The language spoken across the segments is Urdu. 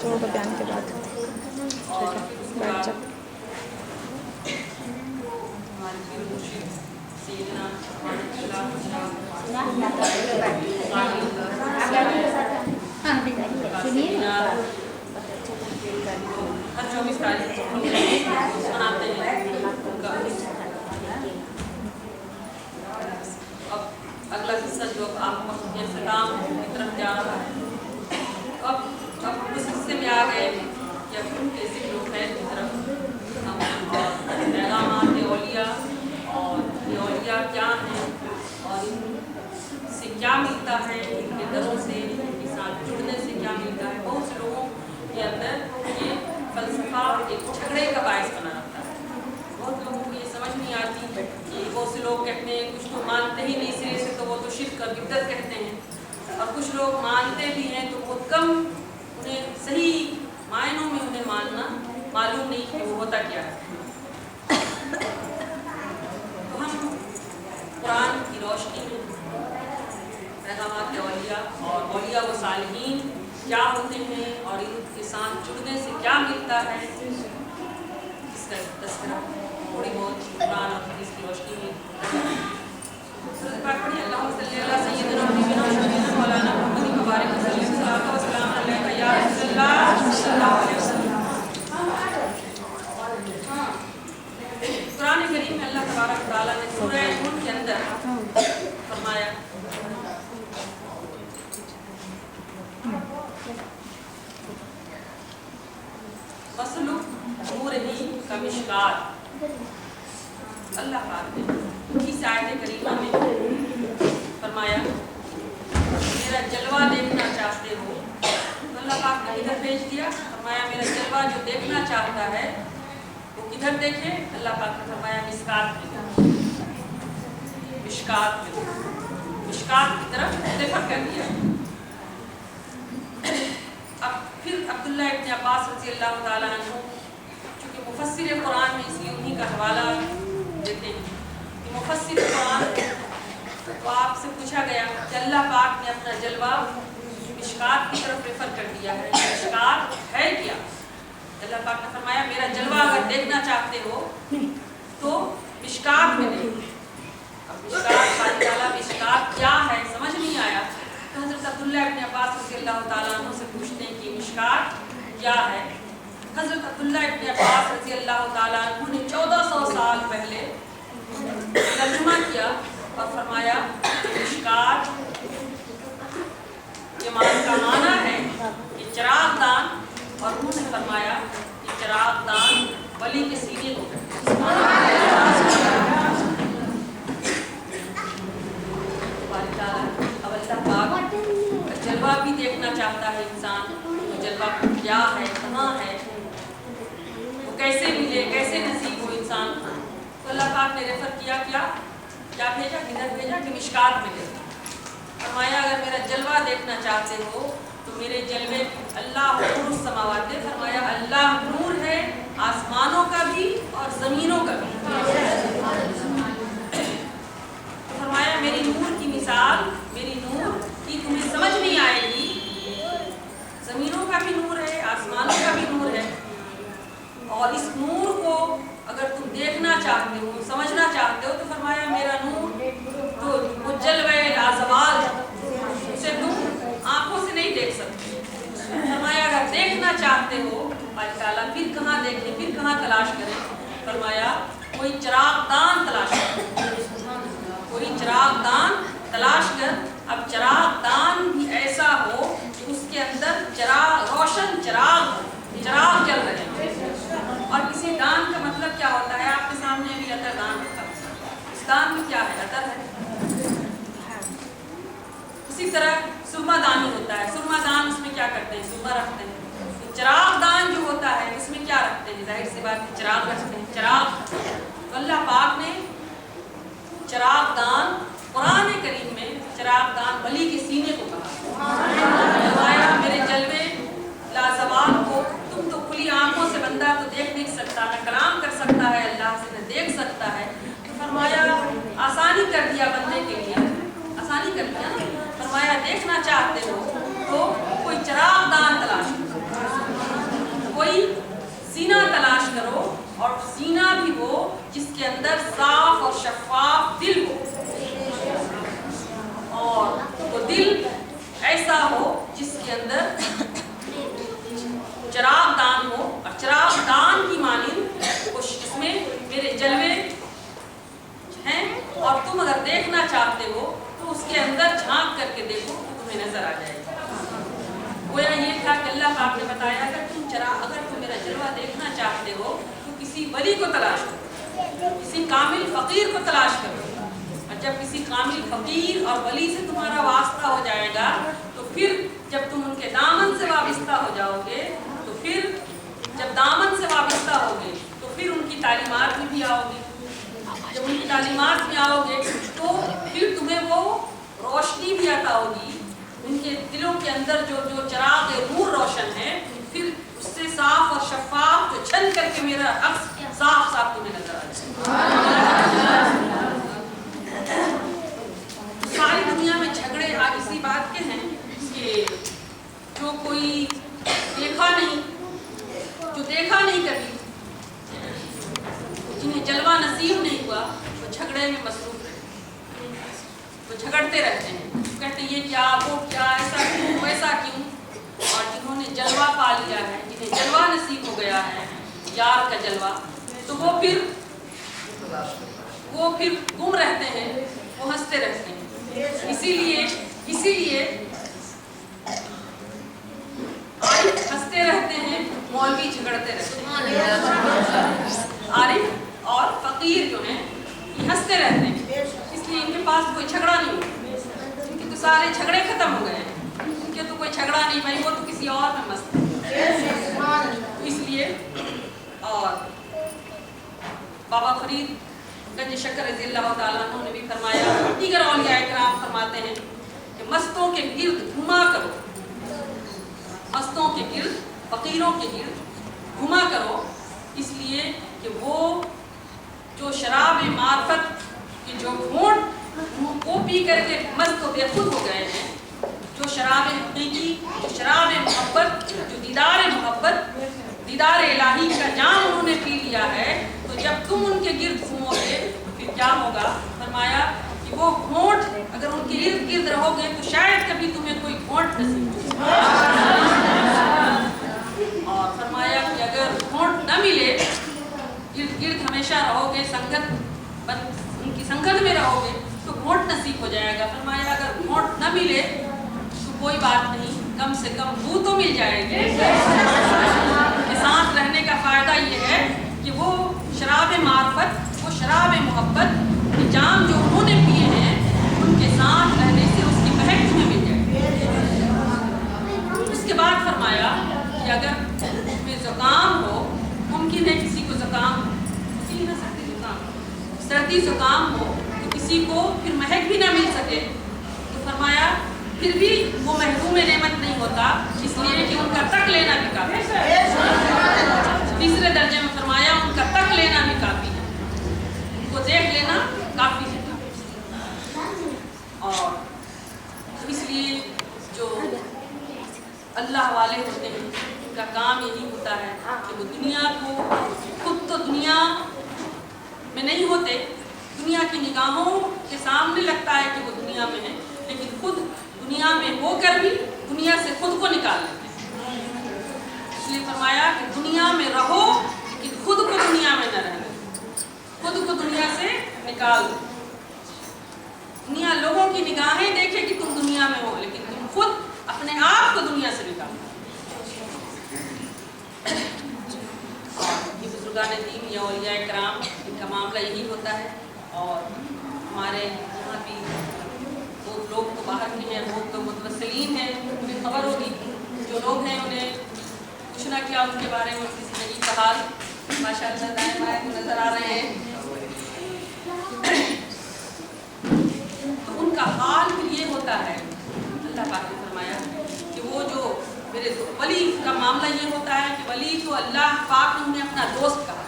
شروع کا بیان کے بعد بیٹھ جا. اب اگلا قصہ جو آپ کو سلام کی طرف جا رہا ہے. اب اس حصے میں آ گئے کہ اب ذکر و خیر کی طرف ہم پیغامات اولیاء اور یہ اولیاء کیا ہیں اور ان سے کیا ملتا ہے, ان کے دروں سے ان کے ساتھ جڑنے سے کیا ملتا ہے. بہت سے لوگوں کے اندر یہ فلسفہ ایک جھگڑے کا باعث بنا رہتا ہے. بہت لوگوں کو یہ سمجھ نہیں آتی کہ بہت سے لوگ کہتے ہیں کچھ تو مانتے ہی نہیں سرے سے تو وہ تو شرک اور بدعت کہتے ہیں, اور کچھ لوگ مانتے بھی ہیں تو بہت کم, انہیں صحیح معنوں میں انہیں ماننا معلوم نہیں کہ وہ ہوتا کیا ہے. تو ہم قرآن کی روشنی میں پیغامات اولیاء اور اولیاء و صالحین کیا ہوتے ہیں اور ان کے ساتھ جڑنے سے کیا ملتا ہے, اس کا تذکرہ تھوڑی بہت قرآن اور حدیث کی روشنی میں. اللہم صلی علی سیدنا حبیبنا شفیعنا مولانا محمد مبارک وسلم صلاۃ و سلام علیک یا رسول اللہ صلی اللہ علیہ وسلم. قرآن کریم میں اللہ تبارک و تعالیٰ نے سورہ نون کے اندر فرمایا وَسْلُكْ نُورِهِ كَمِشْكَاةٍ. اللہ پاک نے اس آیت کریمہ میں فرمایا میرا جلوہ دیکھنا چاہتے ہو تو اللہ پاک نے ادھر بھیج دیا. فرمایا میرا جلوہ جو دیکھنا چاہتا ہے وہ کدھر دیکھے, اللہ پاک نے فرمایا مشکات میں, مشکات میں, مشکات کی طرف ریفر کر دیا. اب پھر عبداللہ ابن عباس رضی اللہ تعالیٰ عنہ چونکہ مفسر قرآن میں اس لیے انہی کا حوالہ دیتے ہیں کہ مفسر قرآن تو آپ سے پوچھا گیا کہ اللہ پاک نے اپنا جلوہ مشکات کی طرف ریفر کر دیا ہے, مشکات ہے کیا؟ اللہ پاک نے فرمایا میرا جلوہ اگر دیکھنا چاہتے ہو تو مشکات میں دیکھو. اب مشکات باری تعالیٰ مشکات کیا ہے سمجھ نہیں آیا تو حضرت عبداللہ ابن عباس رضی اللہ تعالیٰ عنہ سے پوچھتے ہیں کہ مشکات کیا ہے. حضرت عبداللہ ابن عباس رضی اللہ تعالیٰ عنہ نے 1400 سال پہلے ترجمہ کیا اور فرمایا مشکات کے معنی ہے کہ چراغ دان, اور انہوں نے فرمایا کہ چراغ دان ولی کے سینے کو اب اللہ پاک جلوہ بھی دیکھنا چاہتا ہے انسان, تو جلوہ کیا ہے, کہاں ہے, وہ کیسے ملے, کیسے نصیب ہو انسان کو. تو اللہ پاک نے ریفر کیا کیا بھیجا, کدھر بھیجا کہ مشکات میں دیکھا. فرمایا اگر میرا جلوہ دیکھنا چاہتے ہو تو میرے جلوے اللہ نور السماوات, فرمایا اللہ نور ہے آسمانوں کا بھی اور زمینوں کا بھی. فرمایا میری نور کی مثال, میری نور کی تمہیں سمجھ نہیں آئے گی. زمینوں کا بھی نور ہے, آسمانوں کا بھی نور ہے, اور اس نور کو اگر تم دیکھنا چاہتے ہو, سمجھنا چاہتے ہو, تو فرمایا میرا نور تو وہ جلوہ لازوال ہے, اسے تم آنکھوں سے نہیں دیکھ سکتے. فرمایا اگر دیکھنا چاہتے ہو اللہ تعالیٰ پھر کہاں دیکھیں, پھر کہاں تلاش کریں. فرمایا کوئی چراغ دان تلاش کر, کوئی چراغ دان تلاش کر. اب چراغ دان بھی ایسا ہو کہ اس کے اندر چراغ, روشن چراغ چل رہے ہیں. اور کسی دان کا مطلب کیا ہوتا ہے, آپ کے سامنے بھی عطر دان ہوتا ہے, اس دان میں کیا ہے, عطر ہے. اسی طرح سرما دانی ہوتا ہے, سرما دان اس میں کیا کرتے ہیں, سرما رکھتے ہیں. چراغ دان جو ہوتا ہے اس میں کیا رکھتے ہیں, ظاہر سی بات ہے چراغ رکھتے ہیں, چراغ. تو اللہ پاک نے چراغ دان قرآن کریم میں چراغ دان ولی کے سینے کو کہا. فرمایا میرے جلوے لازوال کو تم تو کھلی آنکھوں سے بندہ تو دیکھ نہیں سکتا, نہ کلام کر سکتا ہے اللہ سے, نہ دیکھ سکتا ہے. فرمایا آسانی کر دیا بندے کے لیے, آسانی کر دیا. فرمایا دیکھنا چاہتے ہو تو کوئی چراغ دان تلاش کرو. دیکھنا چاہتے ہو تو اس کے اندر جھانک کر کے دیکھو تو تمہیں نظر آ جائے گا۔ گویا یہ تھا کہ اللہ پاک نے بتایا اگر تم میرا جلوہ دیکھنا چاہتے ہو تو کسی ولی کو تلاش کرو، کسی کامل فقیر کو تلاش کرو، اور جب کسی کامل فقیر اور ولی سے تمہارا واسطہ ہو جائے گا تو پھر جب تم ان کے دامن سے وابستہ ہو جاؤ گے تو پھر جب دامن سے وابستہ ہوگے تو پھر ان کی تعلیمات میں بھی آؤ گے، جب ان کی تعلیمات میں آؤ گے تو پھر تمہیں وہ روشنی بھی عطا ہوگی، ان کے دلوں کے اندر جو چراغ نور روشن ہے، پھر اس سے صاف اور شفاف جو چھن کر کے میرا عکس صاف صاف تمہیں نظر آ جائے۔ ساری دنیا میں جھگڑے اسی بات کے ہیں کہ جو کوئی دیکھا نہیں، جو دیکھا نہیں کبھی، جنہیں جلوہ نصیب نہیں ہوا، وہ جھگڑے میں مصروف رہتے ہیں، وہ جھگڑتے رہتے ہیں، کہتے ہیں یہ کیا، وہ کیا، ایسا کیوں، ویسا کیوں۔ اور جنہوں نے جلوہ پا لیا ہے، جنہیں جلوہ نصیب ہو گیا ہے، یار کا جلوہ، تو وہ پھر گم رہتے ہیں، وہ ہنستے رہتے ہیں۔ اسی لیے عارف ہنستے رہتے ہیں، مولوی جھگڑتے رہتے ہیں۔ عارف اور فقیر جو ہیں یہ ہنستے رہتے ہیں، اس لیے ان کے پاس کوئی جھگڑا نہیں ہوتا، ان کے تو سارے جھگڑے ختم ہو گئے ہیں، ان کے تو کوئی جھگڑا نہیں، بھائی وہ تو کسی اور میں مست ہے۔ تو اس لیے اور بابا فرید گنج شکر رضی اللہ تعالیٰ عنہ نے بھی فرمایا، دیگر اولیاء کرام فرماتے ہیں کہ مستوں کے گرد گھما کرو، مستوں کے گرد، فقیروں کے گرد گھما کرو، اس لیے کہ وہ جو شراب معرفت کی جو گھونٹ کو پی کر کے مست و بے خود ہو گئے ہیں، جو شراب حقیقی، جو شراب محبت، جو دیدار محبت، دیدار الہی کا جام انہوں نے پی لیا ہے، تو جب تم ان کے گرد گھومو گے پھر کیا ہوگا؟ فرمایا کہ وہ گھونٹ اگر ان کے ارد گرد رہو گے تو شاید کبھی تمہیں کوئی گھونٹ نصیب ہو، اور فرمایا کہ اگر گھونٹ نہ ملے، ارد گرد ہمیشہ رہو گے، ان کی سنگت میں رہو گے تو گھونٹ نصیب ہو جائے گا۔ فرمایا اگر گھونٹ نہ ملے تو کوئی بات نہیں، کم سے کم بو تو مل جائے گی۔ کے ساتھ رہنے کا فائدہ یہ ہے کہ وہ شراب معرفت، وہ شراب محبت کے جام جو انہوں نے پیے ہیں، ان کے ساتھ رہنے سے اس کی مہک تمہیں مل جائے گی۔ اس کے بعد فرمایا کہ اگر تمہیں زکام ہو، ممکن ہے کسی کو زکام سردی زکام ہو تو کسی کو پھر مہک بھی نہ مل سکے، تو فرمایا پھر بھی وہ محروم نعمت نہیں ہوتا، اس لیے کہ ان کا تک لینا بھی کافی ہے۔ تیسرے درجے میں فرمایا ان کا تک لینا بھی کافی ہے، ان کو دیکھ لینا کافی ہے۔ اور اس لیے جو اللہ والے ہوتے ہیں ان کا کام یہی ہوتا ہے کہ وہ دنیا کو، خود تو دنیا میں نہیں ہوتے، دنیا کی نگاہوں کے سامنے لگتا ہے کہ وہ دنیا میں ہے، لیکن خود دنیا میں ہو کر بھی دنیا سے خود کو نکال لیتے ہیں۔ اس لیے فرمایا کہ دنیا میں رہو لیکن خود کو دنیا میں نہ رہنا، خود کو دنیا سے نکال دو۔ دنیا لوگوں کی نگاہیں دیکھے کہ تم دنیا میں ہو، لیکن تم خود اپنے آپ کو دنیا سے نکال دو۔ یہ بزرگان دین یا اولیاء کرام ان کا معاملہ یہی ہوتا ہے، اور ہمارے یہاں بھی بہت لوگ تو باہر کے ہیں، بہت تو متوسلین ہیں، انہیں خبر ہوگی، جو لوگ ہیں انہیں کچھ نہ کیا ان کے بارے میں ان کی زندگی کا حال ماشاء اللہ دائیں بائیں کو نظر آ رہے ہیں۔ تو ان کا حال پھر یہ ہوتا ہے، اللہ پاک نے فرمایا کہ وہ جو میرے ولی کا معاملہ یہ ہوتا ہے کہ ولی تو اللہ پاک نے انہیں اپنا دوست کہا،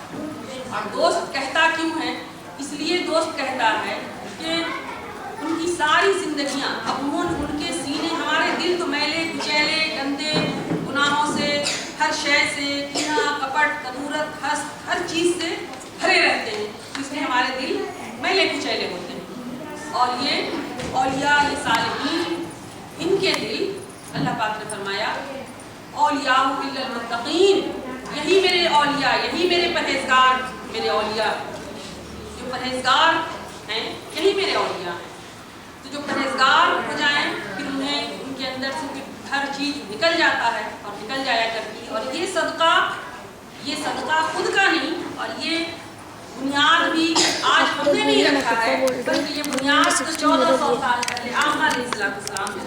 اور دوست کہتا کیوں ہے؟ اس لیے دوست کہتا ہے کہ ان کی ساری زندگیاں، اب ان کے سینے، ہمارے دل تو میلے کچیلے گندے گناہوں سے، ہر شے سے، کینہ کپٹ کدورت حسد، ہر چیز سے بھرے رہتے ہیں، اس لیے ہمارے دل میلے کچیلے ہوتے ہیں۔ اور یہ اولیاء، یہ صالحین، ان کے دل، اللہ پاک نے فرمایا اولیاء الا المتقین، یہی میرے اولیاء، یہی میرے پرہیزگار، میرے اولیاء جو پرہیزگار ہیں یہی میرے اولیاء ہیں. تو جو پرہیزگار ہو جائیں پھر انہیں ان کے اندر سے ہر چیز نکل جاتا ہے اور نکل جایا کرتی ہے. اور یہ صدقہ خود کا نہیں، اور یہ بنیاد بھی آج ہم نے نہیں رکھا ہے، بلکہ یہ بنیاد تو 1400 سال پہلے آقا علیہ السلام نے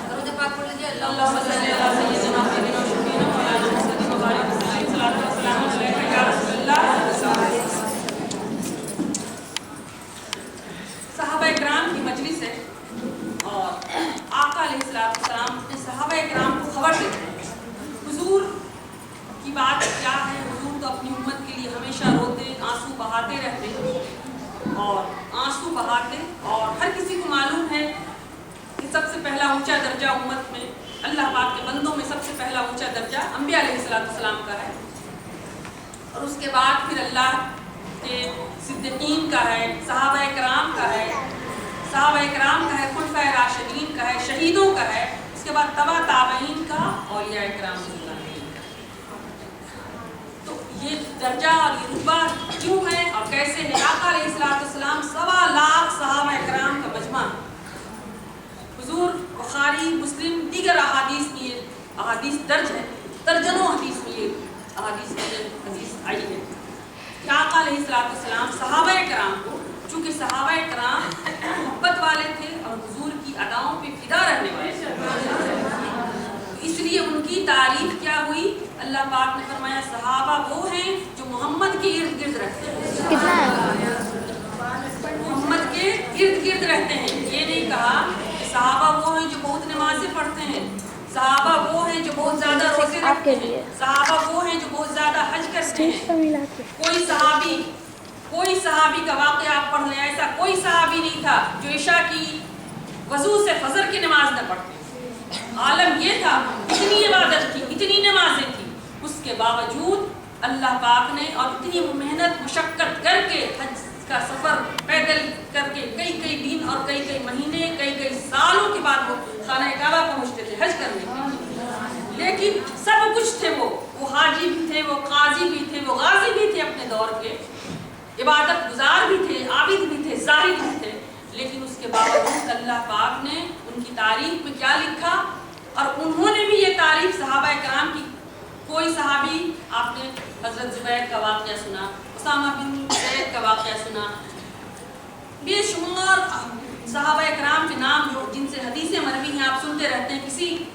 درود پاک پڑھ لیجیے. اللہم صلی علی سیدنا محمد و شفیعنا مولانا محمد و بارک وسلم صلاۃ و سلام علیک یا رسول اللہ. صحابہ کرام کی مجلس ہے اور آقا علیہ السلام نے صحابہ کرام کو خبر دیتے ہیں. حضور کی بات کیا ہے، حضور تو اپنی امت کے لیے ہمیشہ روتے، آنسو بہاتے رہتے اور ہر کسی کو معلوم ہے کہ سب سے پہلا اونچا درجہ امت میں، اللہ پاک کے بندوں میں سب سے پہلا اونچا درجہ انبیاء علیہ السلام کا ہے، اور اس کے بعد پھر اللہ کے صدیقین کا ہے، صحابہ کرام کا ہے، خلفائے راشدین کا ہے، شہیدوں کا ہے، اس کے بعد تبع تابعین کا، اولیاء کرام کا. تو یہ درجہ اور یہ رتبہ کیوں ہے اور کیسے ہے؟ آقا علیہ السلام 1.25 لاکھ صحابہ کرام کا مجمع. حضور بخاری مسلم دیگر احادیث درج ہے، درجنوں حدیث میں یہ حدیث آئی ہے کہ آقا علیہ السلام صحابہ کرام کو، چونکہ صحابہ کرام محبت والے تھے اور حضور کی اداؤں پہ فدا رہنے والے تھے، اس لیے ان کی تعریف کیا ہوئی؟ اللہ پاک نے فرمایا صحابہ وہ ہیں جو محمد کے ارد گرد رہتے ہیں. محمد کے ارد گرد رہتے ہیں. یہ نہیں کہا کہ صحابہ وہ ہیں جو بہت نمازیں پڑھتے ہیں، صحابہ وہ ہیں جو بہت زیادہ روزے رکھتے ہیں، صحابہ وہ ہیں جو بہت زیادہ حج کرتے ہیں. کوئی صحابی کا واقعہ آپ پڑھ لیں، ایسا کوئی صحابی نہیں تھا جو عشاء کی وضو سے فجر کی نماز نہ پڑھتے. عالم یہ تھا، اتنی عبادت تھی، اتنی نمازیں تھی، اس کے باوجود اللہ پاک نے اور اتنی محنت مشقت کر کے حج کا سفر پیدل کر کے کئی دن اور کئی مہینے کئی سالوں کے بعد وہ خانہ کعبہ پہنچتے تھے حج کرنے کے لیے. لیکن سب کچھ تھے، وہ حاجی بھی تھے، وہ قاضی بھی تھے، وہ غازی بھی تھے، اپنے دور کے عبادت گزار بھی تھے، عابد بھی تھے، زاہد بھی تھے. لیکن اس کے باوجود اللہ پاک نے ان کی تعریف میں کیا لکھا، اور انہوں نے بھی یہ تعریف صحابہ کرام کی. کوئی صحابی، آپ نے حضرت زبیر کا واقعہ سنا، اسامہ بن زید کا واقعہ سنا، بے شمار صحابہ کرام کے نام جو جن سے حدیثیں مروی ہیں آپ سنتے رہتے ہیں.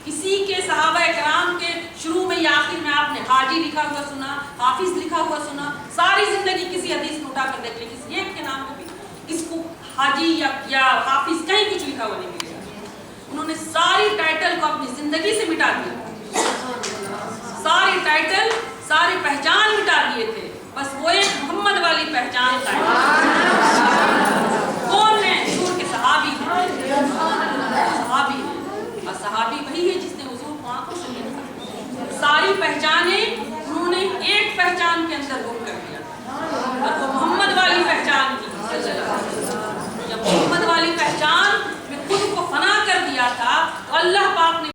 کسی کے صحابہ کرام کے شروع میں یا آخر میں آپ نے حاجی لکھا ہوا سنا، حافظ لکھا ہوا سنا. ساری زندگی کسی حدیث میں اٹھا کر دیکھ لیں، کسی ایک کے نام میں بھی اس کو حاجی یا حافظ کہیں کچھ لکھا ہوا نہیں ملے گا. انہوں نے ساری ٹائٹل کو اپنی زندگی سے مٹا دیا، ساری ٹائٹل، ساری پہچان مٹا دیے تھے. بس وہ ایک محمد والی پہچان تھا. کون ہے؟ حضور کے صحابی ہیں، اور صحابی وہی ہے جس نے حضور کو آنکھوں سے دیکھا. ساری پہچانیں انہوں نے ایک پہچان کے اندر گم کر دیا، اور وہ محمد والی پہچان تھی. جب محمد والی پہچان میں خود کو فنا کر دیا تھا تو اللہ پاک نے